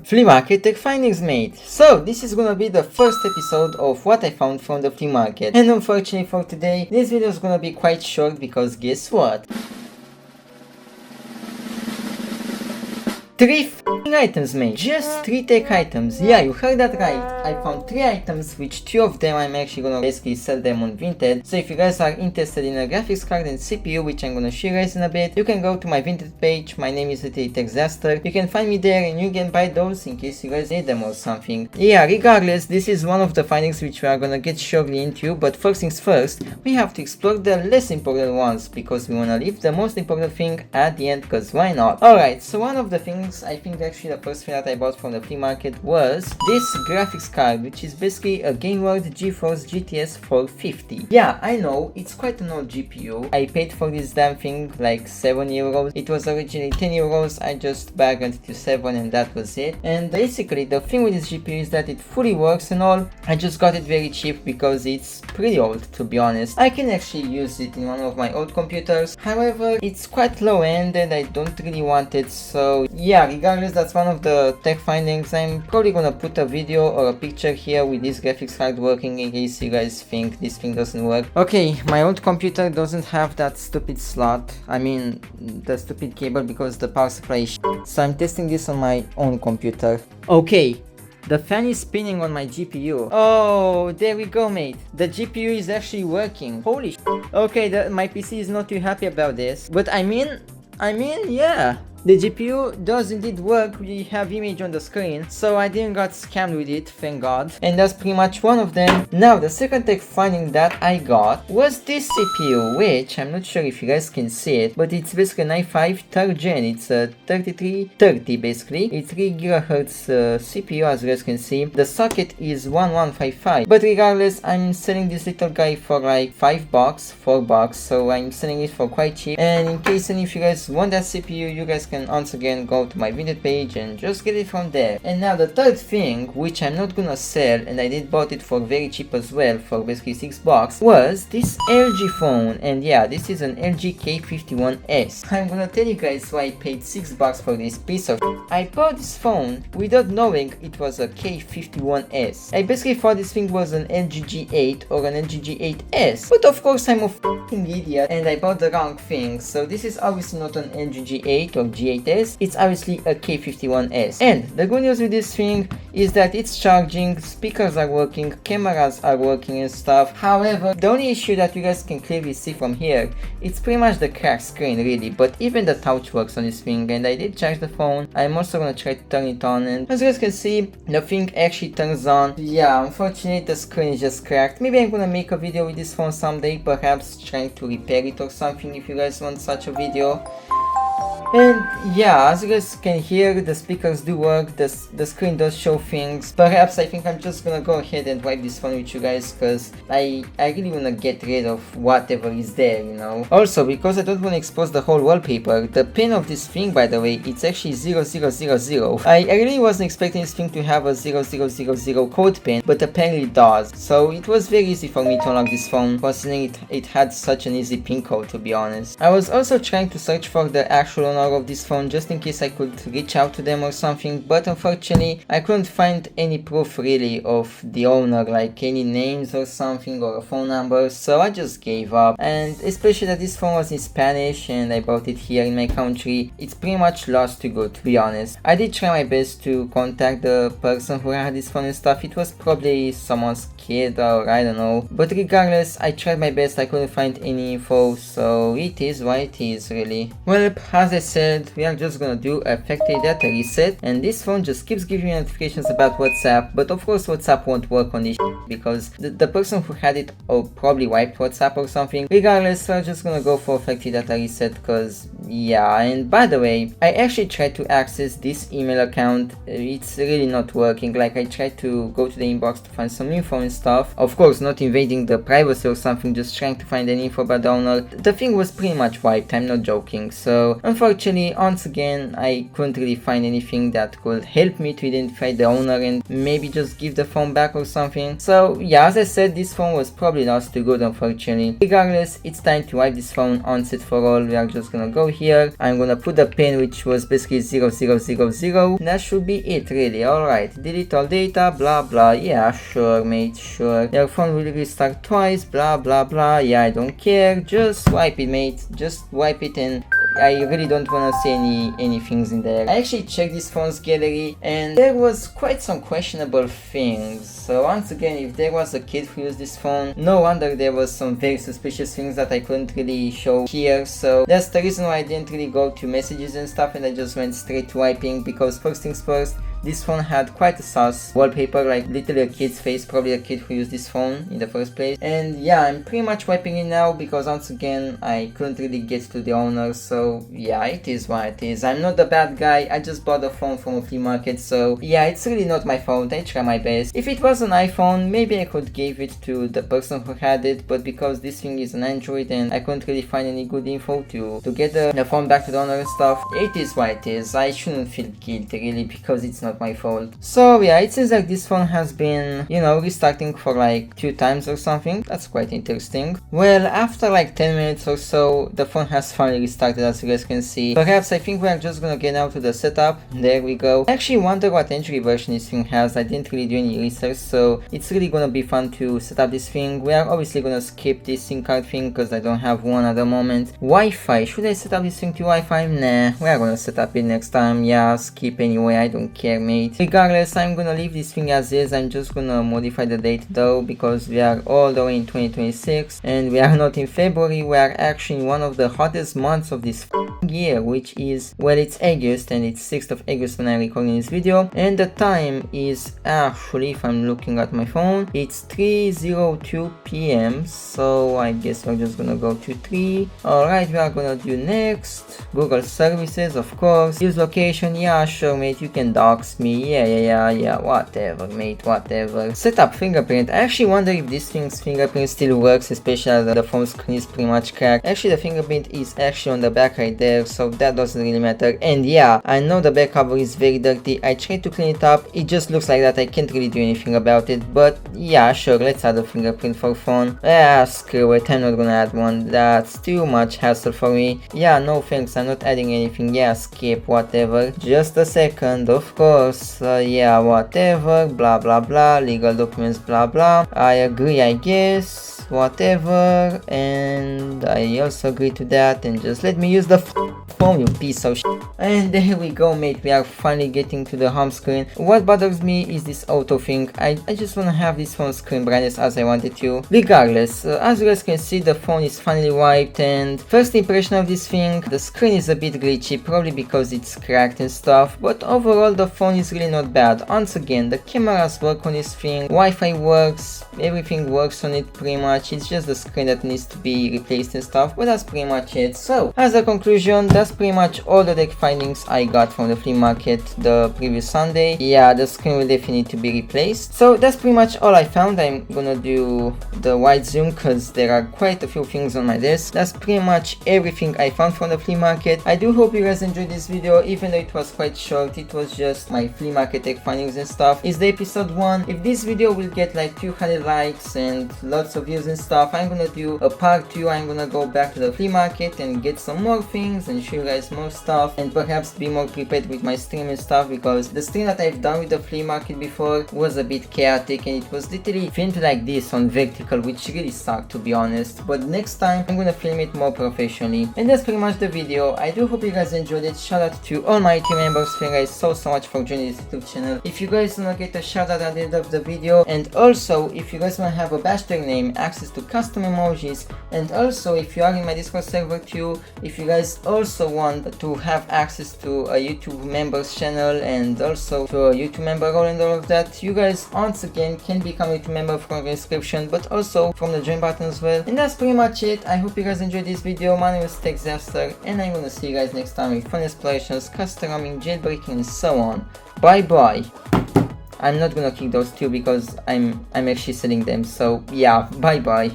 Flea market tech findings, mate. So this is gonna be the first episode of what I found from the flea market, and unfortunately for today this video is gonna be quite short because guess what? 3 f***ing items, mate. Just 3 tech items. Yeah, you heard that right. I found 3 items, which 2 of them I'm actually gonna basically sell them on Vinted. So if you guys are interested in a graphics card and CPU, which I'm gonna show you guys in a bit, you can go to my Vinted page. My name is itz-pluuto. You can find me there and you can buy those in case you guys need them or something. Yeah, regardless, this is one of the findings which we are gonna get shortly into, but first things first, we have to explore the less important ones because we wanna leave the most important thing at the end, because why not? Alright, so one of the things, I think actually the first thing that I bought from the flea market was this graphics card, which is basically a Game World GeForce GTS 450. Yeah, I know, it's quite an old GPU. I paid for this damn thing like 7 euros. It was originally 10 euros. I just bargained to 7 and that was it. And basically the thing with this GPU is that it fully works and all. I just got it very cheap because it's pretty old, to be honest. I can actually use it in one of my old computers. However, it's quite low end and I don't really want it, so yeah, regardless, that's one of the tech findings. I'm probably gonna put a video or a picture here with this graphics card working in case you guys think this thing doesn't work. Okay, my old computer doesn't have that stupid slot. I mean, the stupid cable, because the power supply is shit. So I'm testing this on my own computer. Okay. The fan is spinning on my GPU. Oh, there we go, mate. The GPU is actually working. Holy shit. Okay, my PC is not too happy about this. But I mean, yeah. The GPU does indeed work. We have image on the screen, so I didn't got scammed with it, thank god. And that's pretty much one of them. Now the second tech finding that I got was this CPU, which I'm not sure if you guys can see it, but it's basically an i5 3rd gen. It's a 3330 basically. It's 3 GHz CPU, as you guys can see. The socket is 1155. But regardless, I'm selling this little guy for like $4 so I'm selling it for quite cheap. And in case any of you guys want that CPU, you guys can once again go to my Vinted page and just get it from there. And now the third thing, which I'm not gonna sell, and I did bought it for very cheap as well, for basically $6, was this LG phone. And yeah, this is an LG K51S. I'm gonna tell you guys why I paid $6 for this piece of shit. I bought this phone without knowing it was a K51S. I basically thought this thing was an LG G8 or an LG G8S, but of course I'm a f***ing idiot and I bought the wrong thing. So this is obviously not an LG G8 or G8S, it's obviously a K51S. And the good news with this thing is that it's charging, speakers are working, cameras are working and stuff. However, the only issue that you guys can clearly see from here, it's pretty much the cracked screen really, but even the touch works on this thing. And I did charge the phone. I'm also gonna try to turn it on, and as you guys can see, the thing actually turns on. Yeah, unfortunately the screen is just cracked. Maybe I'm gonna make a video with this phone someday, perhaps trying to repair it or something, if you guys want such a video. And yeah, as you guys can hear, the speakers do work, the screen does show things. Perhaps I think I'm just gonna go ahead and wipe this phone with you guys, because I really wanna get rid of whatever is there, you know. Also, because I don't wanna expose the whole wallpaper, the pin of this thing, by the way, it's actually 0000. I really wasn't expecting this thing to have a 0000 code pin, but apparently it does. So it was very easy for me to unlock this phone, considering it had such an easy pin code, to be honest. I was also trying to search for the actual owner of this phone just in case I could reach out to them or something, but unfortunately I couldn't find any proof really of the owner, like any names or something or a phone number, so I just gave up. And especially that this phone was in Spanish and I bought it here in my country, it's pretty much lost to go, to be honest. I did try my best to contact the person who had this phone and stuff. It was probably someone's kid or I don't know, but regardless, I tried my best. I couldn't find any info, so it is what it is really. Well, as I said, we are just gonna do a factory data reset, and this phone just keeps giving me notifications about WhatsApp, but of course WhatsApp won't work on this because the person who had it probably wiped WhatsApp or something. Regardless, we're just gonna go for a factory data reset, because yeah. And by the way, I actually tried to access this email account. It's really not working. Like, I tried to go to the inbox to find some info and stuff, of course not invading the privacy or something, just trying to find any info about the owner. The thing was pretty much wiped, I'm not joking. So unfortunately, once again, I couldn't really find anything that could help me to identify the owner and maybe just give the phone back or something. So yeah, as I said, this phone was probably lost to good, unfortunately. Regardless, it's time to wipe this phone once and for all. We are just gonna go here. I'm gonna put the pin which was basically 0000. That should be it really. Alright, delete all data, blah blah. Yeah, sure mate, sure. Your phone will restart twice, blah blah blah. Yeah, I don't care. Just wipe it mate. Just wipe it, and I really don't wanna see any things in there. I actually checked this phone's gallery and there was quite some questionable things. So once again, if there was a kid who used this phone, no wonder there was some very suspicious things that I couldn't really show here. So that's the reason why I didn't really go to messages and stuff, and I just went straight to wiping, because first things first, this phone had quite a sus wallpaper, like literally a kid's face, probably a kid who used this phone in the first place. And yeah, I'm pretty much wiping it now because once again I couldn't really get to the owner. So yeah, it is what it is. I'm not the bad guy, I just bought a phone from a flea market, so yeah, it's really not my fault. I try my best. If it was an iPhone, maybe I could give it to the person who had it, but because this thing is an Android and I couldn't really find any good info to get the phone back to the owner and stuff, it is what it is. I shouldn't feel guilty really, because it's not my fault. So yeah, it seems like this phone has been, you know, restarting for like 2 times or something. That's quite interesting. Well, after like 10 minutes or so, the phone has finally restarted, as you guys can see. Perhaps I think we are just gonna get out to the setup. There we go. I actually wonder what Android version this thing has. I didn't really do any research, so it's really gonna be fun to set up this thing. We are obviously gonna skip this SIM card thing because I don't have one at the moment. Wi-Fi, should I set up this thing to Wi-Fi? Nah, we are gonna set up it next time. Yeah, skip anyway, I don't care mate. Regardless, I'm gonna leave this thing as is. I'm just gonna modify the date though, because we are all the way in 2026 and we are not in February. We are actually in one of the hottest months of this year, which is, well, it's August, and it's 6th of August when I'm recording this video, and the time is actually, if I'm looking at my phone, it's 3:02 p.m. so I guess we're just gonna go to 3. Alright, we are gonna do next Google services, of course. Use location, yeah sure mate, you can dox me, yeah, whatever mate, whatever. Set up fingerprint. I actually wonder if this thing's fingerprint still works, especially as the phone screen is pretty much cracked. Actually, the fingerprint is actually on the back right there, so that doesn't really matter. And yeah, I know the back cover is very dirty. I tried to clean it up, it just looks like that. I can't really do anything about it, but yeah sure, let's add a fingerprint for phone. Ah, screw it, I'm not gonna add one. That's too much hassle for me. Yeah, no thanks, I'm not adding anything. Yeah, skip, whatever. Just a second, of course. Yeah, whatever, blah blah blah, legal documents, blah blah. I agree, I guess, whatever, and I also agree to that, and just let me use the phone, you piece of shit. And there we go mate, we are finally getting to the home screen. What bothers me is this auto thing. I just wanna have this phone screen brightness as I wanted to. Regardless, as you guys can see, the phone is finally wiped, and first impression of this thing, the screen is a bit glitchy, probably because it's cracked and stuff, but overall the phone is really not bad. Once again, the cameras work on this thing, Wi-Fi works, everything works on it pretty much. It's just the screen that needs to be replaced and stuff, but that's pretty much it. So as a conclusion, that's pretty much all the tech findings I got from the flea market the previous Sunday. Yeah, the screen will definitely need to be replaced. So that's pretty much all I found. I'm gonna do the wide zoom because there are quite a few things on my desk. That's pretty much everything I found from the flea market. I do hope you guys enjoyed this video, even though it was quite short. It was just my flea market tech findings and stuff. It's the episode 1. If this video will get like 200 likes and lots of views and stuff, I'm gonna do a part 2. I'm gonna go back to the flea market and get some more things and show you guys more stuff, and perhaps be more prepared with my stream and stuff, because the stream that I've done with the flea market before was a bit chaotic and it was literally filmed like this on vertical, which really sucked to be honest. But next time I'm gonna film it more professionally. And that's pretty much the video. I do hope you guys enjoyed it. Shout out to all my team members. Thank you guys so much for joining this YouTube channel. If you guys wanna get a shout out at the end of the video, and also if you guys wanna have a hashtag name, access to custom emojis, and also if you are in my Discord server too, if you guys also want to have access to a YouTube members channel and also to a YouTube member role and all of that, you guys once again can become a YouTube member from the description, but also from the join button as well. And that's pretty much it. I hope you guys enjoyed this video. My name is TSMTSF, and I'm gonna see you guys next time with fun explorations, custom roaming, jailbreaking, and so on. Bye bye. I'm not gonna kick those two because I'm actually selling them, so yeah, bye bye.